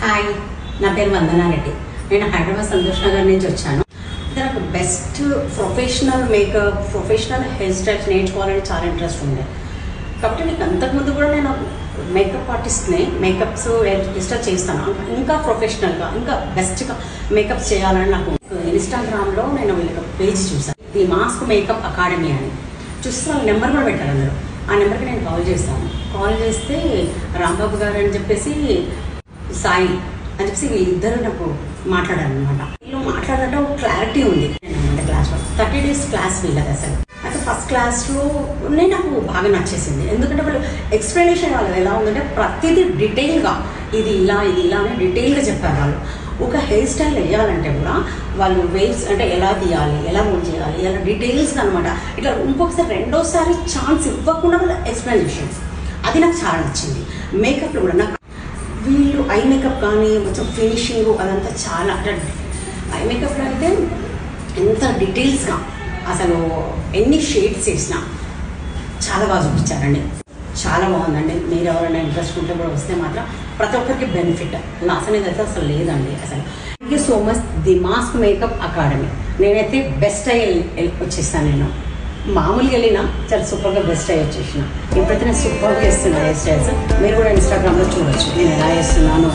Hi, నా పేరు వందనా రెడ్డి. నేను హైదరాబాద్ సంతోష్ నగర్ నుంచి వచ్చాను. నాకు best professional makeup, professional hair styles నేర్చుకోవాలని చాలా ఇంట్రెస్ట్ ఉంది. కాబట్టి నీకు అంతకుముందు కూడా నేను మేకప్ ఆర్టిస్ట్ని, మేకప్స్ స్టైల్ చేస్తాను. ఇంకా ప్రొఫెషనల్గా, ఇంకా బెస్ట్గా మేకప్ చేయాలని నాకు ఇన్స్టాగ్రామ్లో నేను వీళ్ళకి పేజ్ చూసాను, ది మాస్క్ మేకప్ అకాడమీ అని. చూస్తే వాళ్ళ నెంబర్ కూడా పెట్టారు అందరూ. ఆ నెంబర్కి నేను కాల్ చేస్తాను. కాల్ చేస్తే రాంబాబు గారు అని చెప్పేసి, సాయి అని చెప్పేసి వీళ్ళిద్దరు నాకు మాట్లాడారు అనమాట. వీళ్ళు మాట్లాడటం ఒక క్లారిటీ ఉంది. క్లాస్లో 30 days క్లాస్ వీళ్ళది. అసలు అయితే ఫస్ట్ క్లాస్లో నాకు బాగా నచ్చేసింది. ఎందుకంటే వాళ్ళు ఎక్స్ప్లెనేషన్ వాళ్ళు ఎలా ఉందంటే ప్రతిదీ డీటెయిల్గా ఇది ఇలా అని డీటెయిల్గా చెప్పారు. వాళ్ళు ఒక హెయిర్ స్టైల్ వేయాలంటే కూడా వాళ్ళు వేవ్స్ అంటే ఎలా తీయాలి, ఎలా మూవ్ చేయాలి, ఎలా డీటెయిల్స్గా అనమాట. ఇట్లా ఇంకొకసారి రెండోసారి ఛాన్స్ ఇవ్వకుండా వాళ్ళ ఎక్స్ప్లెనేషన్స్, అది నాకు చాలా నచ్చింది. మేకప్లో కూడా నాకు వీళ్ళు ఐ మేకప్ కానీ మొత్తం ఫినిషింగ్ అదంతా చాలా, అంటే ఐ మేకప్లో అయితే ఎంత డీటెయిల్స్గా అసలు ఎన్ని షేడ్స్ వేసినా చాలా బాగా చూపించారండి. చాలా బాగుందండి. మీరు ఎవరైనా ఇంట్రెస్ట్ ఉంటే కూడా వస్తే మాత్రం ప్రతి ఒక్కరికి బెనిఫిట్, లాస్ అనేది అయితే అసలు లేదండి. అసలు thank you so much, the mask makeup academy. నేనైతే బెస్ట్ అయ్యి వచ్చేస్తాను. నేను మామూలుగా వెళ్ళినా చాలా సూపర్గా బెస్ట్ అయ్యి వచ్చేసిన. ఇప్పుడైతే నేను సూపర్గా వేస్తున్నాను హెయిర్ స్టైల్స్. మీరు కూడా ఇన్స్టాగ్రామ్లో చూడవచ్చు నేను ఎలా వేస్తున్నాను.